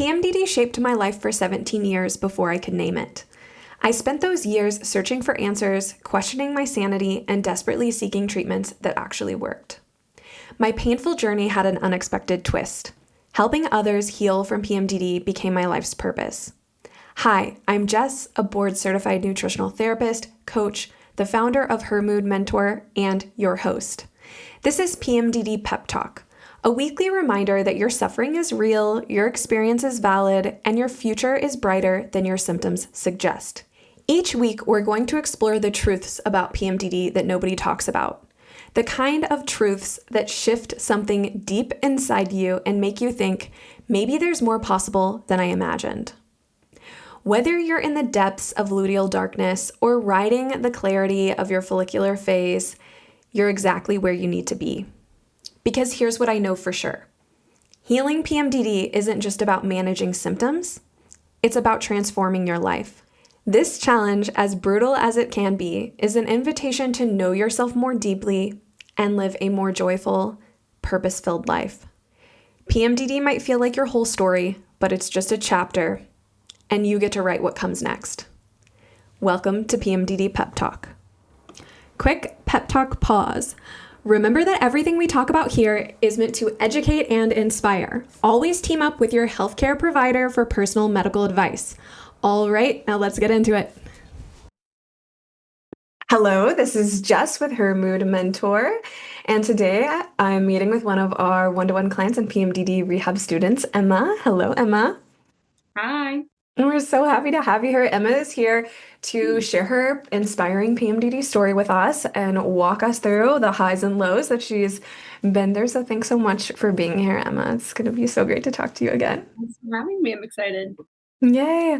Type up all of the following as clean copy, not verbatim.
PMDD shaped my life for 17 years before I could name it. I spent those years searching for answers, questioning my sanity, and desperately seeking treatments that actually worked. My painful journey had an unexpected twist. Helping others heal from PMDD became my life's purpose. Hi, I'm Jess, a board-certified nutritional therapist, coach, the founder of Her Mood Mentor, and your host. This is PMDD Pep Talk, a weekly reminder that your suffering is real, your experience is valid, and your future is brighter than your symptoms suggest. Each week, we're going to explore the truths about PMDD that nobody talks about. The kind of truths that shift something deep inside you and make you think, maybe there's more possible than I imagined. Whether you're in the depths of luteal darkness or riding the clarity of your follicular phase, you're exactly where you need to be. Because here's what I know for sure. Healing PMDD isn't just about managing symptoms, it's about transforming your life. This challenge, as brutal as it can be, is an invitation to know yourself more deeply and live a more joyful, purpose-filled life. PMDD might feel like your whole story, but it's just a chapter, and you get to write what comes next. Welcome to PMDD Pep Talk. Quick pep talk pause. Remember that everything we talk about here is meant to educate and inspire. Always team up with your healthcare provider for personal medical advice. All right, now let's get into it. Hello, this is Jess with Her Mood Mentor, and today I'm meeting with one of our one-to-one clients and PMDD rehab students, Emma. Hello, Emma. Hi. And we're so happy to have you here. Emma is here to share her inspiring PMDD story with us and walk us through the highs and lows that she's been there. So thanks so much for being here, Emma. It's going to be so great to talk to you again. Thanks for having me. I'm excited. Yay.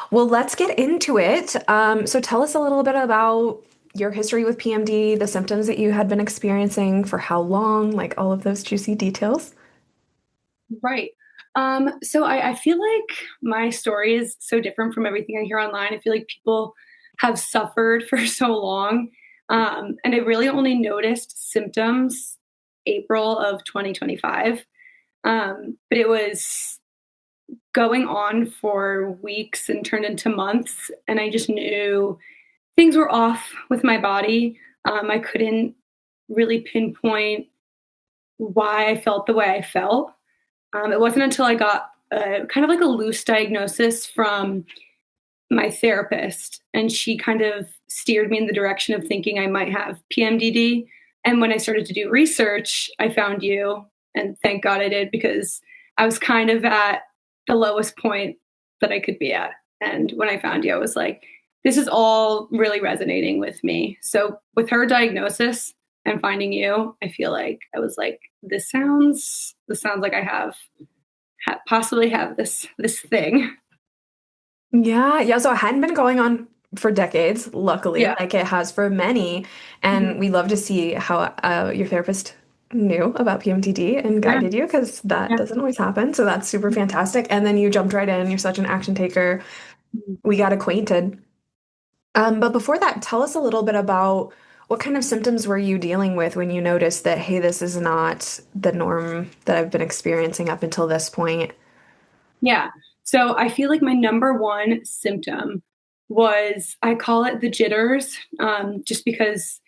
Well, let's get into it. So tell us a little bit about your history with PMD, the symptoms that you had been experiencing, for how long, like all of those juicy details. Right. So I feel like my story is so different from everything I hear online. I feel like people have suffered for so long. And I really only noticed symptoms April of 2025. But it was going on for weeks and turned into months. And I just knew things were off with my body. I couldn't really pinpoint why I felt the way I felt. It wasn't until I got kind of like a loose diagnosis from my therapist, and she kind of steered me in the direction of thinking I might have PMDD. And when I started to do research, I found you, and thank God I did, because I was kind of at the lowest point that I could be at. And when I found you, I was like, this is all really resonating with me. So with her diagnosis and finding you, I feel like I was like, this sounds like I possibly have this thing. Yeah. So it hadn't been going on for decades, luckily, Yeah. like it has for many. And we love to see how your therapist knew about PMDD and Yeah. guided you, because that Yeah. doesn't always happen. So that's super fantastic. And then you jumped right in. You're such an action taker. We got acquainted. But before that, tell us a little bit about what kind of symptoms were you dealing with when you noticed that, hey, this is not the norm that I've been experiencing up until this point? Yeah. So I feel like my number one symptom was, I call it the jitters, just because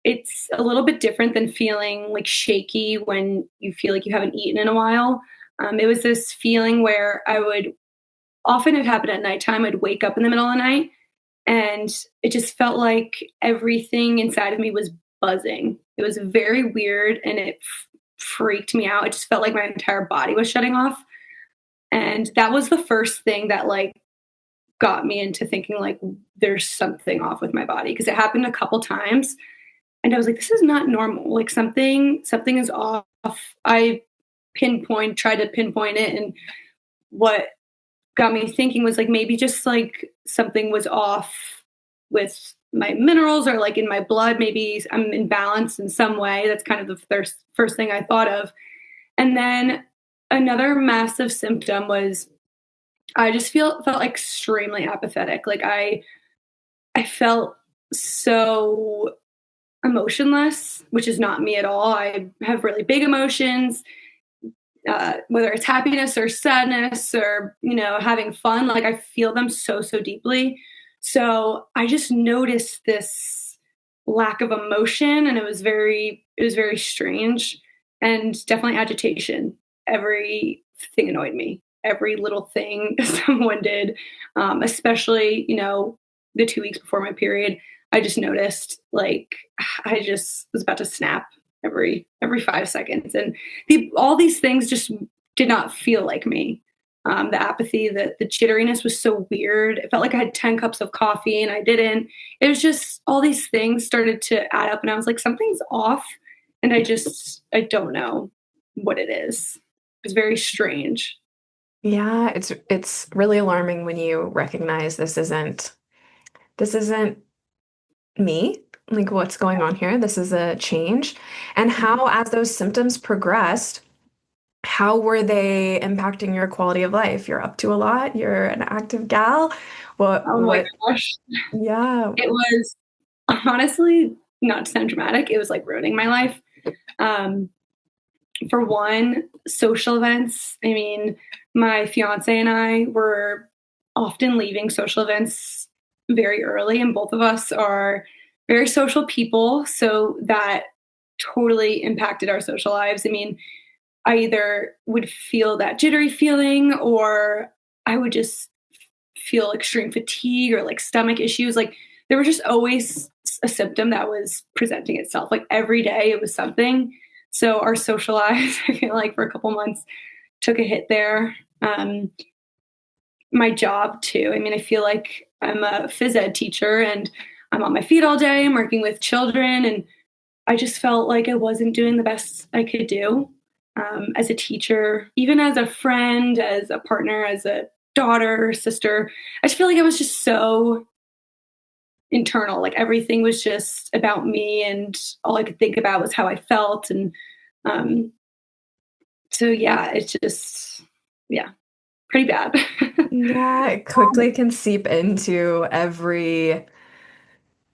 it's a little bit different than feeling like shaky when you feel like you haven't eaten in a while. It was this feeling where I would often, it happened at nighttime, I'd wake up in the middle of the night and it just felt like everything inside of me was buzzing. It was very weird and it freaked me out. It just felt like my entire body was shutting off. And that was the first thing that like got me into thinking like there's something off with my body, because it happened a couple times and I was like, this is not normal. Like something is off. I tried to pinpoint it, and what got me thinking was like maybe just like something was off with my minerals or like in my blood. Maybe I'm imbalanced in some way. That's kind of the first thing I thought of. And then another massive symptom was I just felt extremely apathetic. Like I felt so emotionless, which is not me at all. I have really big emotions. whether it's happiness or sadness or, having fun, like I feel them so, so deeply. So I just noticed this lack of emotion and it was very strange, and definitely agitation. Everything annoyed me. Every little thing someone did, especially, the 2 weeks before my period, I just noticed like I just was about to snap every 5 seconds. And all these things just did not feel like me. The apathy, the jitteriness was so weird. It felt like I had 10 cups of coffee and I didn't. It was just all these things started to add up, and I was like, something's off. And I don't know what it is. It's very strange. Yeah, it's really alarming when you recognize this isn't me. Like what's going on here? This is a change. And how, as those symptoms progressed, how were they impacting your quality of life? You're up to a lot. You're an active gal. Oh my What, gosh. yeah. It was honestly, not to sound dramatic, it was like ruining my life. Um, for one, social events. I mean, my fiance and I were often leaving social events very early, and both of us are very social people. So that totally impacted our social lives. I mean, I either would feel that jittery feeling, or I would just feel extreme fatigue or like stomach issues. Like there was just always a symptom that was presenting itself. Like every day it was something. So our social lives, I feel like for a couple months, took a hit there. My job too. I mean, I feel like I'm a phys ed teacher and I'm on my feet all day. I'm working with children, and I just felt like I wasn't doing the best I could do, as a teacher, even as a friend, as a partner, as a daughter, sister. I just feel like I was just so internal. Like everything was just about me, and all I could think about was how I felt. And um, so, yeah, it's just, yeah, pretty bad. Yeah, it quickly can seep into every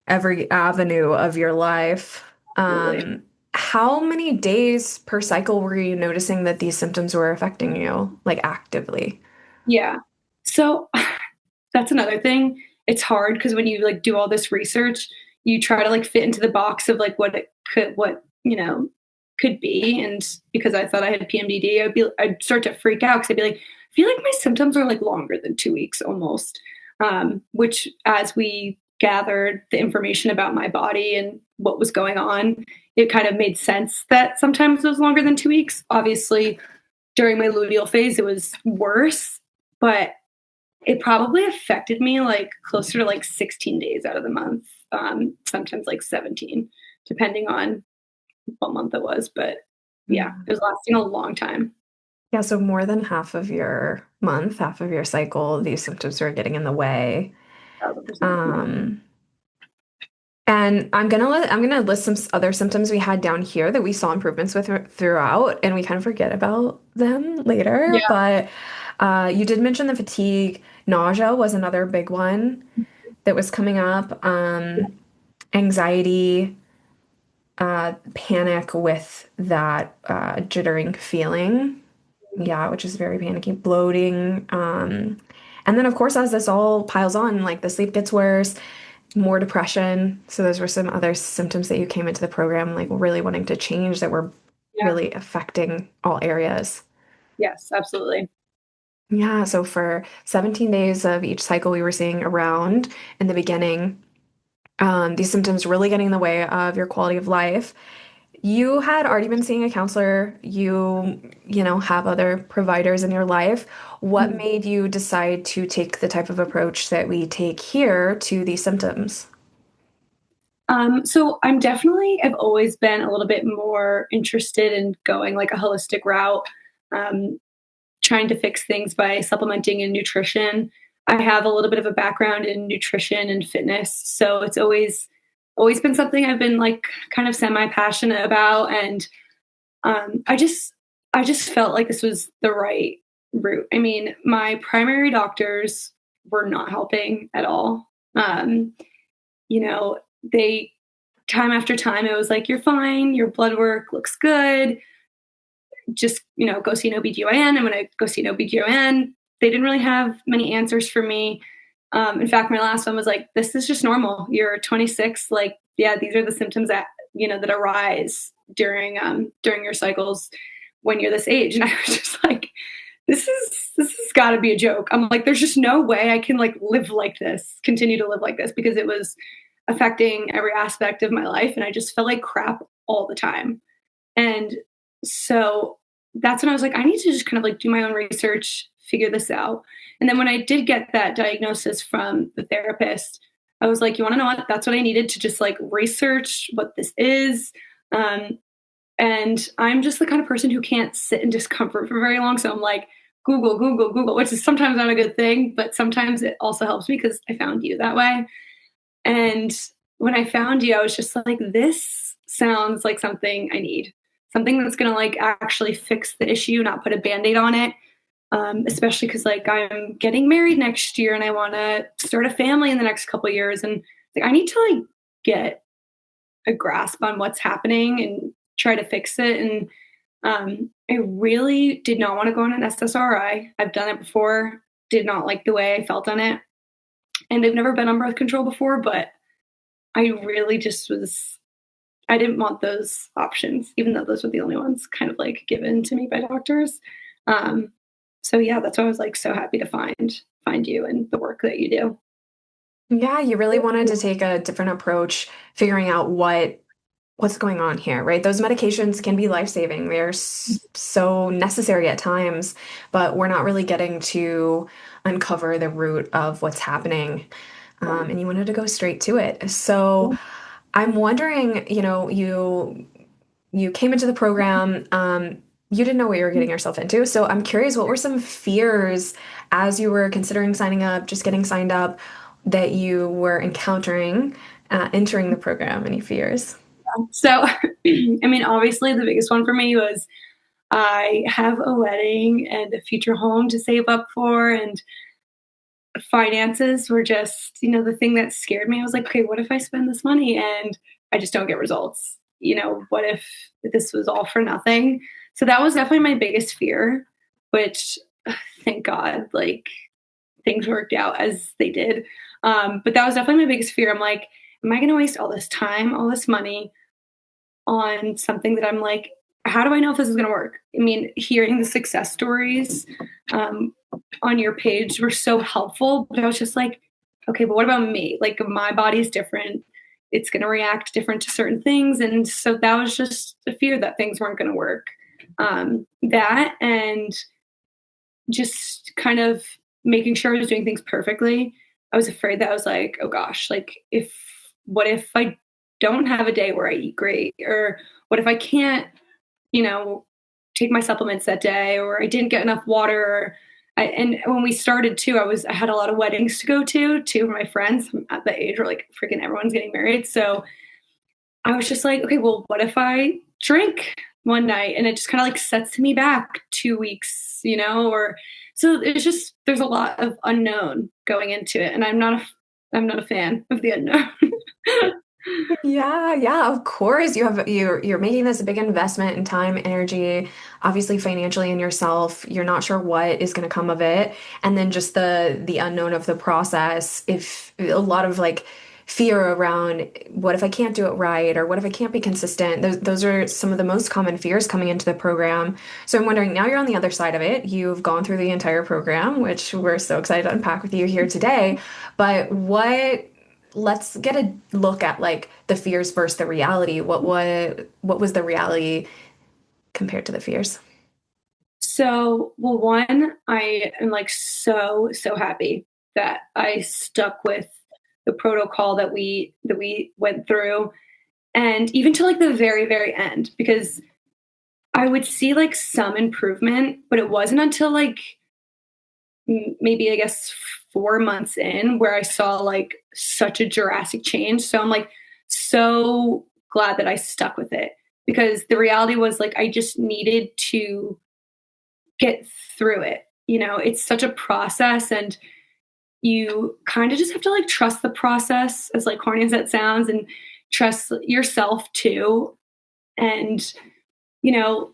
avenue of your life. Absolutely. How many days per cycle were you noticing that these symptoms were affecting you, like actively? Yeah. So that's another thing. It's hard because when you like do all this research, you try to like fit into the box of like what could be. And because I thought I had PMDD, I'd start to freak out because I'd be like, I feel like my symptoms are like longer than 2 weeks almost. Which, as we gathered the information about my body and what was going on, it kind of made sense that sometimes it was longer than 2 weeks. Obviously, during my luteal phase, it was worse, but it probably affected me like closer to like 16 days out of the month, sometimes like 17, depending on what month it was. But yeah, Mm. it was lasting a long time. Yeah, so more than half of your month, half of your cycle, these symptoms are getting in the way. 1,000%. Yeah. Um, And I'm gonna list some other symptoms we had down here that we saw improvements with throughout, and we kind of forget about them later. Yeah. But you did mention the fatigue. Nausea was another big one that was coming up. Anxiety, panic with that jittering feeling. Yeah, which is very panicky. Bloating. And then of course, as this all piles on, like the sleep gets worse, more depression. So those were some other symptoms that you came into the program like really wanting to change that were Yeah. really affecting all areas. Yes, absolutely. Yeah, so for 17 days of each cycle, we were seeing around in the beginning, these symptoms really getting in the way of your quality of life. You had already been seeing a counselor. You have other providers in your life. What Mhm. made you decide to take the type of approach that we take here to these symptoms? So I've always been a little bit more interested in going like a holistic route. Um, Trying to fix things by supplementing in nutrition. I have a little bit of a background in nutrition and fitness, so it's always been something I've been like kind of semi passionate about. And I just felt like this was the right route. I mean, my primary doctors were not helping at all. They time after time it was like, you're fine, your blood work looks good, just, go see an OBGYN. And when I go see an OBGYN, they didn't really have many answers for me. In fact, my last one was like, this is just normal. You're 26. Like, yeah, these are the symptoms that, that arise during your cycles when you're this age. And I was just like, this has got to be a joke. I'm like, there's just no way I can like continue to live like this, because it was affecting every aspect of my life. And I just felt like crap all the time. And so that's when I was like, I need to just kind of like do my own research, figure this out. And then when I did get that diagnosis from the therapist, I was like, you want to know what? That's what I needed to just like research what this is. And I'm just the kind of person who can't sit in discomfort for very long. So I'm like, Google, which is sometimes not a good thing, but sometimes it also helps me because I found you that way. And when I found you, I was just like, this sounds like something I need, something that's going to like actually fix the issue, not put a Band-Aid on it. Especially because like I'm getting married next year and I want to start a family in the next couple of years. And like, I need to like get a grasp on what's happening and try to fix it. And I really did not want to go on an SSRI. I've done it before, did not like the way I felt on it. And I've never been on birth control before, but I really just I didn't want those options, even though those were the only ones kind of like given to me by doctors. So yeah, that's why I was like so happy to find you and the work that you do. Yeah, you really wanted to take a different approach, figuring out what's going on here, right? Those medications can be life-saving. They're so necessary at times, but we're not really getting to uncover the root of what's happening. And you wanted to go straight to it. So I'm wondering, you came into the program, you didn't know what you were getting yourself into. So I'm curious, what were some fears as you were considering signing up, just getting signed up, that you were encountering entering the program? Any fears? So, I mean, obviously the biggest one for me was I have a wedding and a future home to save up for, and finances were just, the thing that scared me. I was like, okay, what if I spend this money and I just don't get results? What if this was all for nothing? So that was definitely my biggest fear, which thank God, like things worked out as they did. But that was definitely my biggest fear. I'm like, am I going to waste all this time, all this money on something that I'm like, how do I know if this is going to work? I mean, hearing the success stories on your page were so helpful, but I was just like, okay, but what about me? Like my body's different. It's going to react different to certain things. And so that was just the fear that things weren't going to work. That and just kind of making sure I was doing things perfectly. I was afraid that I was like, oh gosh, like what if I don't have a day where I eat great? Or what if I can't, take my supplements that day, or I didn't get enough water? And when we started too, I had a lot of weddings to go to. Two of my friends at the age where like freaking everyone's getting married. So I was just like, okay, well, what if I drink one night and it just kind of like sets me back 2 weeks, or so it's just, there's a lot of unknown going into it. And I'm not a fan of the unknown. Yeah, of course. You're making this a big investment in time, energy, obviously financially in yourself. You're not sure what is going to come of it. And then just the unknown of the process. If a lot of like fear around what if I can't do it right, or what if I can't be consistent. Those are some of the most common fears coming into the program. So I'm wondering, now you're on the other side of it. You've gone through the entire program, which we're so excited to unpack with you here today. But let's get a look at like the fears versus the reality. What was the reality compared to the fears? So, well, one, I am like so happy that I stuck with the protocol that we went through, and even to like the very, very end, because I would see like some improvement, but it wasn't until like maybe I guess 4 months in where I saw like such a drastic change. So I'm like so glad that I stuck with it, because the reality was like I just needed to get through it. It's such a process, and you kind of just have to like trust the process, as like corny as that sounds, and trust yourself too. And, you know,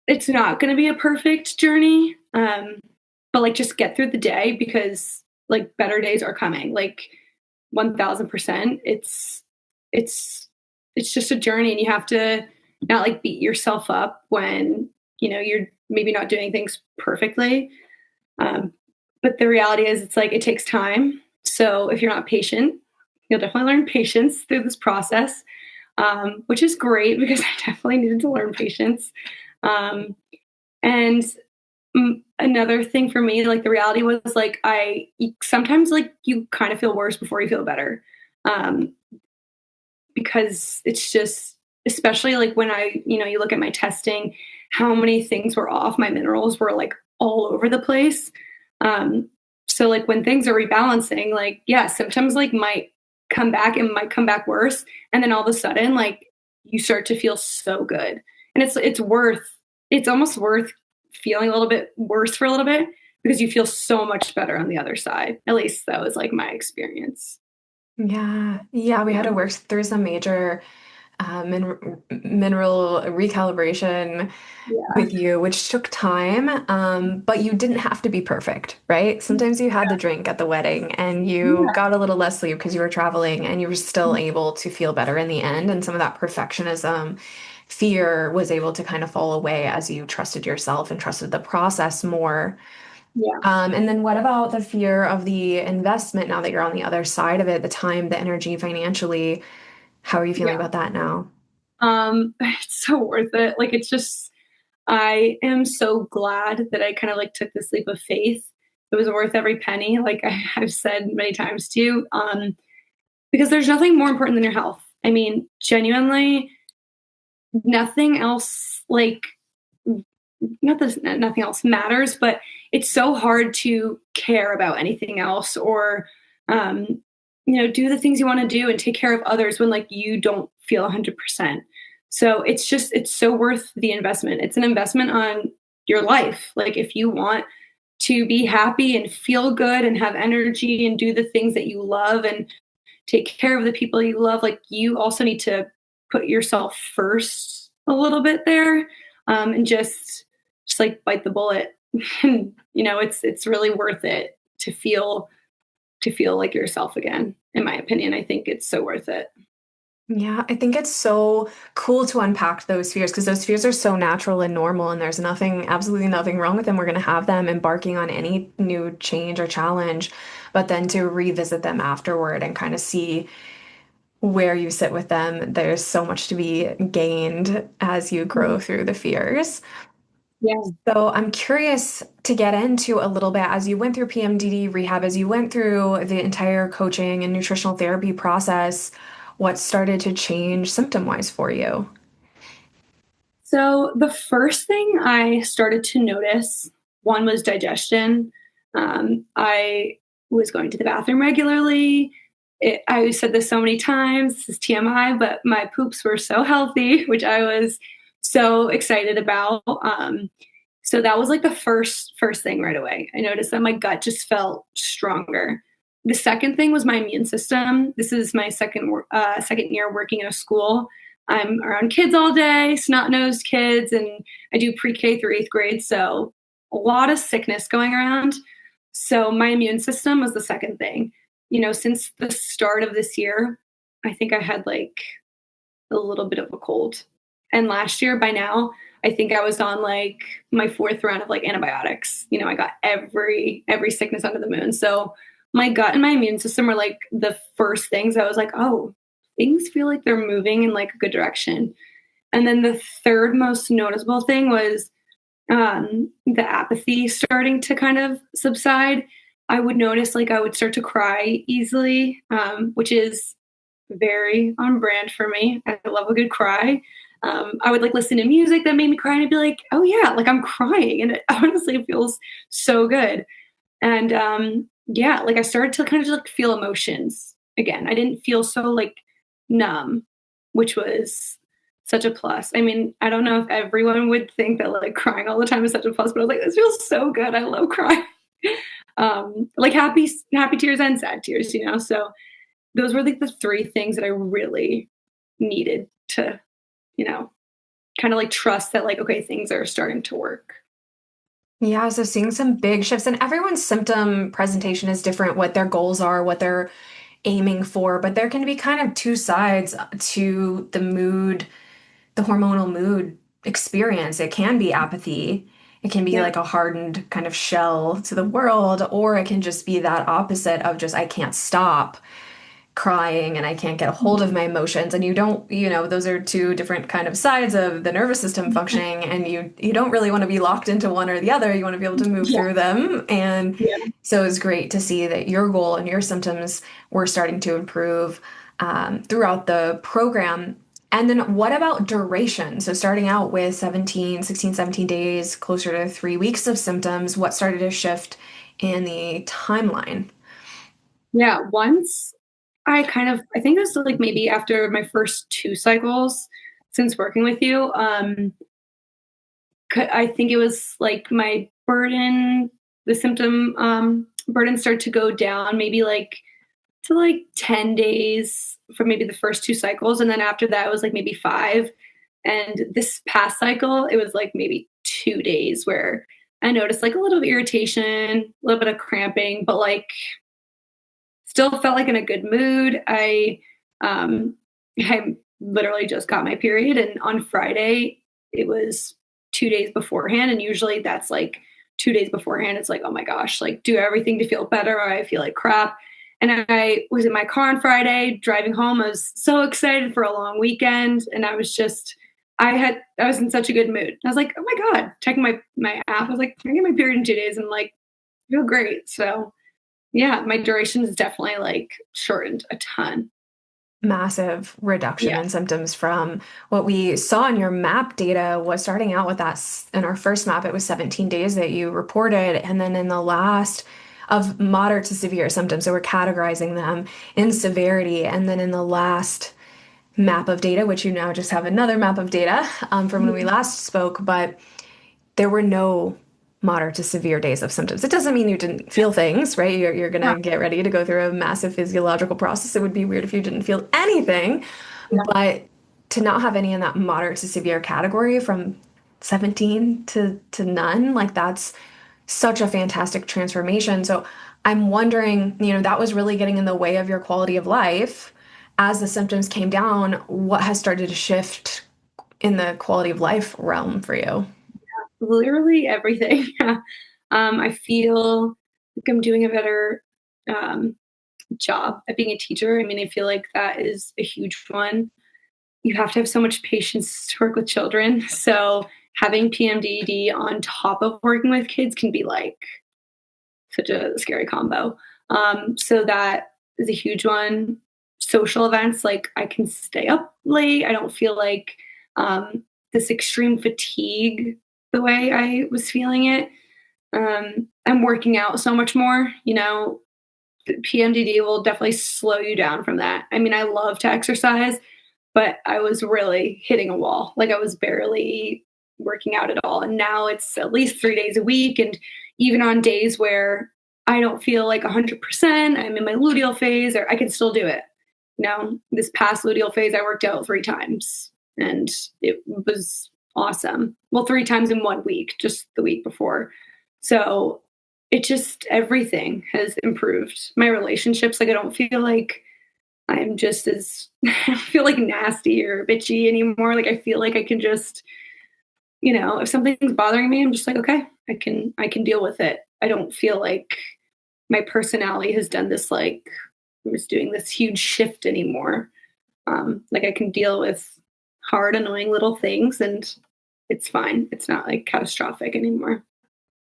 it's not going to be a perfect journey. But like just get through the day because like better days are coming. Like 1000%. It's it's just a journey and you have to not like beat yourself up when, you're maybe not doing things perfectly. Um, but the reality is it's like it takes time. So if you're not patient, you'll definitely learn patience through this process, which is great because I definitely needed to learn patience. Um, and another thing for me, like the reality was like sometimes like you kind of feel worse before you feel better, um, because it's just, especially like when you look at my testing, how many things were off. My minerals were like all over the place. Um, so like when things are rebalancing, like yeah, symptoms like might come back and might come back worse, and then all of a sudden like you start to feel so good, and it's almost worth feeling a little bit worse for a little bit because you feel so much better on the other side. At least that was like my experience. Yeah. Yeah, we had Yeah. to work through some major mineral recalibration Yeah. with you, which took time. But you didn't have to be perfect, right? Sometimes you had the drink at the wedding and you Yeah. got a little less sleep because you were traveling and you were still able to feel better in the end. And some of that perfectionism, fear was able to kind of fall away as you trusted yourself and trusted the process more. Yeah. And then what about the fear of the investment now that you're on the other side of it, the time, the energy, financially? How are you feeling Yeah. about that now? It's so worth it. Like it's just I am so glad that I kind of like took this leap of faith. It was worth every penny, like I've said many times to you. Because there's nothing more important than your health. I mean, genuinely, nothing else like not that nothing else matters, but it's so hard to care about anything else or um, do the things you want to do and take care of others when like you don't feel 100%. So it's so worth the investment. It's an investment on your life. Like if you want to be happy and feel good and have energy and do the things that you love and take care of the people you love, like you also need to put yourself first a little bit there, and just like bite the bullet. And it's really worth it to feel like yourself again. In my opinion, I think it's so worth it. Yeah, I think it's so cool to unpack those fears because those fears are so natural and normal, and there's nothing, absolutely nothing wrong with them. We're going to have them embarking on any new change or challenge, but then to revisit them afterward and kind of see where you sit with them, there's so much to be gained as you grow through the fears. Yeah. So I'm curious to get into a little bit as you went through PMDD rehab, as you went through the entire coaching and nutritional therapy process, what started to change symptom-wise for you? So the first thing I started to notice, one was digestion. I was going to the bathroom regularly. I said this so many times. This is TMI, but my poops were so healthy, which I was so excited about. So that was like the first thing right away. I noticed that my gut just felt stronger. The second thing was my immune system. This is my second year working in a school. I'm around kids all day, snot-nosed kids, and I do pre-K through 8th grade, so a lot of sickness going around. So my immune system was the second thing. Since the start of this year, I think I had like a little bit of a cold. And last year by now, I think I was on like my fourth round of like antibiotics. I got every sickness under the moon. So my gut and my immune system were like the first things I was like, oh, things feel like they're moving in like a good direction. And then the third most noticeable thing was the apathy starting to kind of subside. I would notice like I would start to cry easily, which is very on brand for me. I love a good cry. I would like listen to music that made me cry and I'd be like, oh yeah, like I'm crying. And it honestly feels so good. And yeah, like I started to kind of just like feel emotions again. I didn't feel so like numb, which was such a plus. I mean, I don't know if everyone would think that like crying all the time is such a plus, but I was like, this feels so good. I love crying. Like happy tears and sad tears. So those were like the three things that I really needed to, you know, kind of like trust that like, okay, things are starting to work. Yeah, so seeing some big shifts, and everyone's symptom presentation is different, what their goals are, what they're aiming for, but there can be kind of two sides to the mood, the hormonal mood experience. It can be apathy. It can be Yeah. like a hardened kind of shell to the world, or it can just be that opposite of just, I can't stop crying and I can't get a hold of my emotions. And you don't, those are two different kind of sides of the nervous system functioning, and you don't really want to be locked into one or the other. You want to be able to move Yeah. through them. And Yeah. so it's great to see that your goal and your symptoms were starting to improve throughout the program. And then what about duration? So starting out with 16, 17 days, closer to 3 weeks of symptoms, what started to shift in the timeline? Yeah. Once I think it was like maybe after my first 2 cycles since working with you, I think it was like my burden, the symptom burden started to go down maybe like to like 10 days for maybe the first 2 cycles. And then after that, it was like maybe 5. And this past cycle, it was like maybe 2 days where I noticed like a little bit of irritation, a little bit of cramping, but like still felt like in a good mood. Um, I literally just got my period, and on Friday it was 2 days beforehand, and usually that's like 2 days beforehand. It's like, oh my gosh, like do everything to feel better, or I feel like crap. And I was in my car on Friday driving home. I was so excited for a long weekend, and I was in such a good mood. I was like, oh my god, checking my app. I was like, I get my period in 2 days, and like I feel great. So yeah, my duration is definitely like shortened a ton. Massive reduction Yeah. in symptoms from what we saw in your map data was starting out with that in our first map, it was 17 days that you reported. And then in the last of moderate to severe symptoms, so we're categorizing them in severity. And then in the last map of data, which you now just have another map of data from when we Mhm. last spoke, but there were no moderate to severe days of symptoms. It doesn't mean you didn't feel things, right? You're going Yeah. to get ready to go through a massive physiological process. It would be weird if you didn't feel anything, Yeah. but to not have any in that moderate to severe category from 17 to none, like that's such a fantastic transformation. So I'm wondering, that was really getting in the way of your quality of life. As the symptoms came down, what has started to shift in the quality of life realm for you? Literally everything. Yeah. I feel like I'm doing a better um, job at being a teacher. I mean, I feel like that is a huge one. You have to have so much patience to work with children. So having PMDD on top of working with kids can be like such a scary combo. So that is a huge one. Social events, like I can stay up late. I don't feel like this extreme fatigue the way I was feeling it. I'm working out so much more. PMDD will definitely slow you down from that. I mean, I love to exercise, but I was really hitting a wall. Like I was barely working out at all. And now it's at least 3 days a week. And even on days where I don't feel like 100%, I'm in my luteal phase, or I can still do it. This past luteal phase, I worked out 3 times and it was awesome. Well, 3 times in 1 week, just the week before. So it just, everything has improved. My relationships, like I don't feel like I'm just as I don't feel like nasty or bitchy anymore. Like I feel like I can just, if something's bothering me, I'm just like, okay, I can deal with it. I don't feel like my personality has done this like I'm just doing this huge shift anymore. Like I can deal with hard, annoying little things and it's fine. It's not like catastrophic anymore.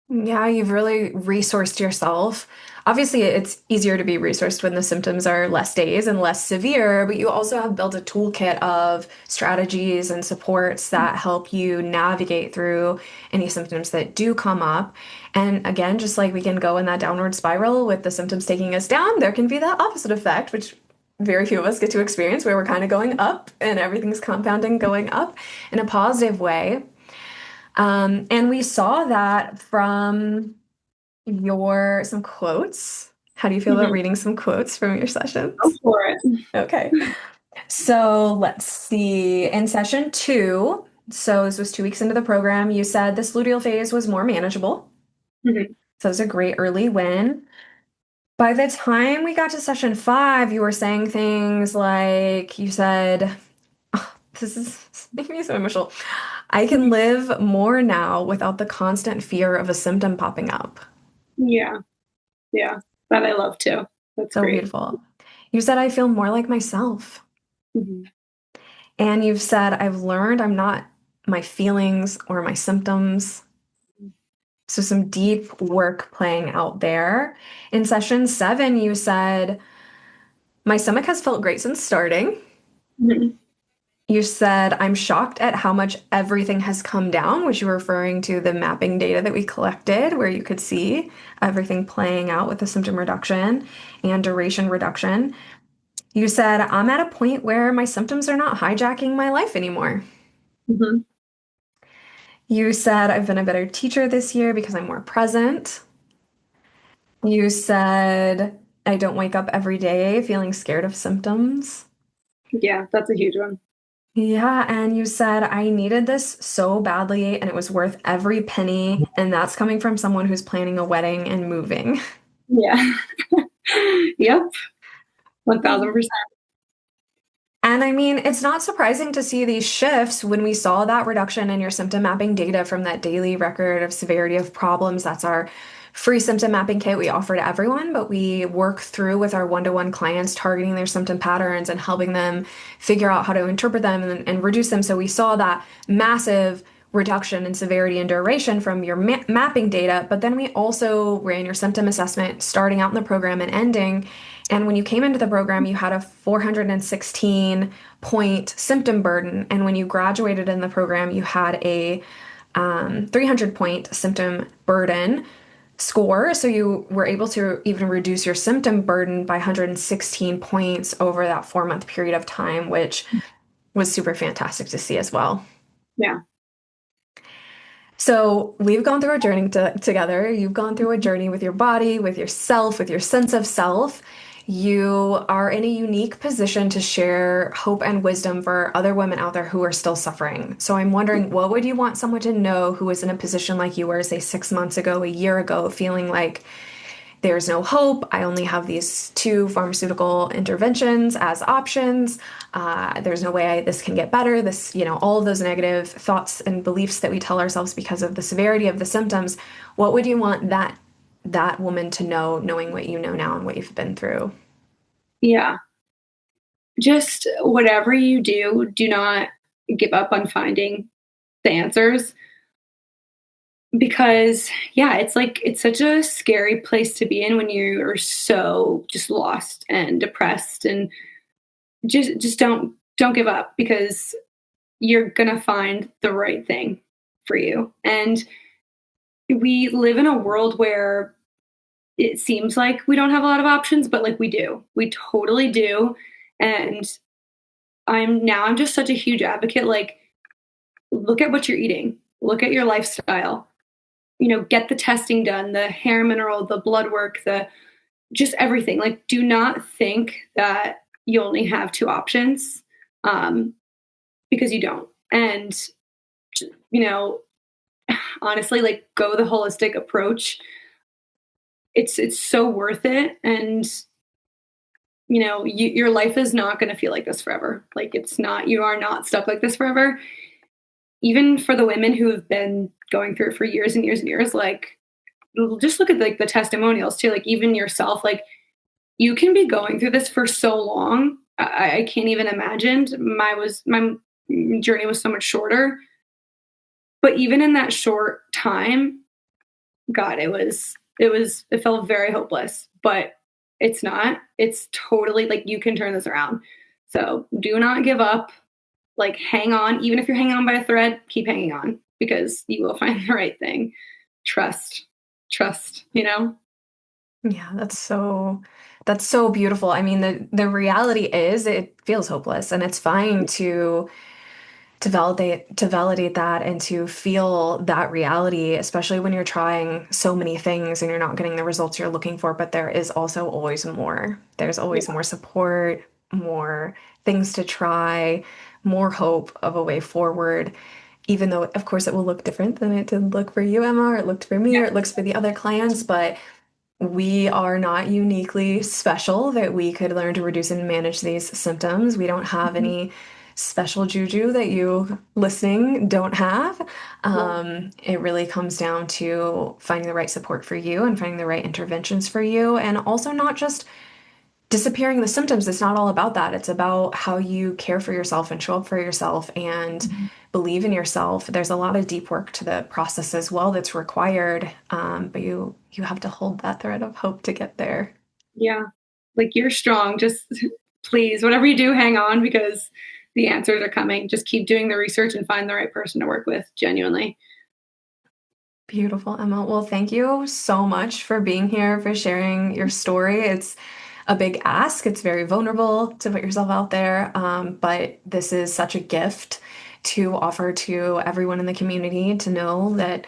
Yeah, you've really resourced yourself. Obviously, it's easier to be resourced when the symptoms are less days and less severe, but you also have built a toolkit of strategies and supports that help you navigate through any symptoms that do come up. And again, just like we can go in that downward spiral with the symptoms taking us down, there can be that opposite effect, which very few of us get to experience, where we're kind of going up and everything's compounding going up in a positive way. And we saw that from some quotes. How do you feel about Mhm. reading some quotes from your Go sessions? for it. Okay. So let's see. In session 2, So this was 2 weeks into the program. You said this luteal phase was more manageable. Mhm. So it was a great early win. By the time we got to session 5, you were saying things like, you said, this is making me so emotional. I can live more now without the constant fear of a symptom popping up. Yeah. Yeah. That I love too. That's So great. beautiful. You said, I feel more like myself. Mhm. And you've said, I've learned I'm not my feelings or my symptoms. So some deep work playing out there. In session 7, you said, my stomach has felt great since starting. Mhm. You said, I'm shocked at how much everything has come down, which you were referring to the mapping data that we collected, where you could see everything playing out with the symptom reduction and duration reduction. You said, I'm at a point where my symptoms are not hijacking my life anymore. Mhm. You said, I've been a better teacher this year because I'm more present. You said, I don't wake up every day feeling scared of symptoms. Yeah, that's a huge one. Yeah, and you said, I needed this so badly and it was worth every penny. And that's coming from someone who's planning a wedding and moving. Yeah. Yep. 1000%. And I mean, it's not surprising to see these shifts when we saw that reduction in your symptom mapping data from that daily record of severity of problems. That's our free symptom mapping kit we offer to everyone, but we work through with our one-to-one clients, targeting their symptom patterns and helping them figure out how to interpret them and reduce them. So we saw that massive reduction in severity and duration from your mapping data, but then we also ran your symptom assessment starting out in the program and ending. And when you came into the program, you had a 416 point symptom burden. And when you graduated in the program, you had a 300 point symptom burden score. So you were able to even reduce your symptom burden by 116 points over that 4 month period of time, which was super fantastic to see as well. Yeah. So we've gone through a journey together. You've gone through a journey with your body, with yourself, with your sense of self. You are in a unique position to share hope and wisdom for other women out there who are still suffering. So I'm wondering, what would you want someone to know who is in a position like you were, say, 6 months ago, a year ago, feeling like there's no hope. I only have these two pharmaceutical interventions as options. There's no way this can get better. This, all of those negative thoughts and beliefs that we tell ourselves because of the severity of the symptoms. What would you want that woman to know, knowing what you know now and what you've been through? Yeah. Just whatever you do, do not give up on finding the answers because yeah, it's like it's such a scary place to be in when you are so just lost and depressed and just don't give up because you're going to find the right thing for you. And we live in a world where it seems like we don't have a lot of options, but like we do. We totally do. And I'm just such a huge advocate like look at what you're eating. Look at your lifestyle. Get the testing done, the hair mineral, the blood work, the just everything. Like do not think that you only have two options um because you don't. And you know, honestly like go the holistic approach. It's so worth it and your life is not going to feel like this forever. Like it's not, you are not stuck like this forever. Even for the women who have been going through it for years and years and years, like just look at like the testimonials too. Like even yourself, like you can be going through this for so long. I can't even imagine. My journey was so much shorter, but even in that short time, God, it felt very hopeless. But it's not. It's totally like you can turn this around. So do not give up. Like hang on, even if you're hanging on by a thread, keep hanging on because you will find the right thing. Trust, trust. Yeah, that's so beautiful. I mean, the reality is it feels hopeless and it's fine to validate that and to feel that reality, especially when you're trying so many things and you're not getting the results you're looking for. But there is also always more. There's always Yeah. more support, more things to try, more hope of a way forward. even though, of course, it will look different than it did look for you, Emma, or it looked for me, Yeah. or it looks for the other clients, but we are not uniquely special that we could learn to reduce and manage these symptoms. We don't have Mhm. any special juju that you listening don't have. Yeah. It really comes down to finding the right support for you and finding the right interventions for you, and also not just disappearing the symptoms. It's not all about that. It's about how you care for yourself and show up for yourself and Mhm. believe in yourself. There's a lot of deep work to the process as well that's required, but you have to hold that thread of hope to get there. Yeah. Like you're strong. Just please, whatever you do, hang on because the answers are coming. Just keep doing the research and find the right person to work with, genuinely. Beautiful, Emma. Well, thank you so much for being here, for sharing your story. It's a big ask. It's very vulnerable to put yourself out there, but this is such a gift to offer to everyone in the community to know that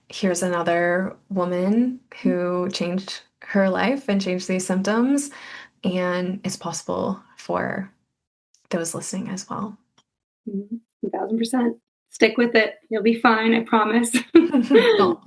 here's another woman who changed her life and changed these symptoms, and it's possible for those listening as well. 1000%. Stick with it. You'll be fine. I promise. Oh,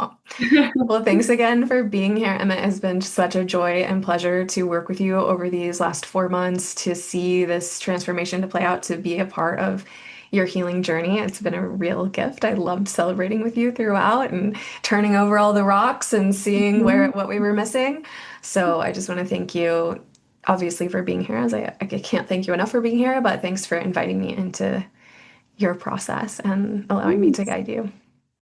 well, thanks again for being here, Emma. It has been such a joy and pleasure to work with you over these last 4 months, to see this transformation to play out, to be a part of your healing journey. It's been a real gift. I loved celebrating with you throughout and turning over all the rocks and seeing where Mhm. what we were missing. So I just want to thank you, obviously, for being here. As I can't thank you enough for being here, but thanks for inviting me into your process and allowing me to Thanks. guide you.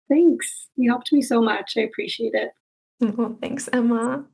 Thanks. You helped me so much. I appreciate it. Well, thanks, Emma.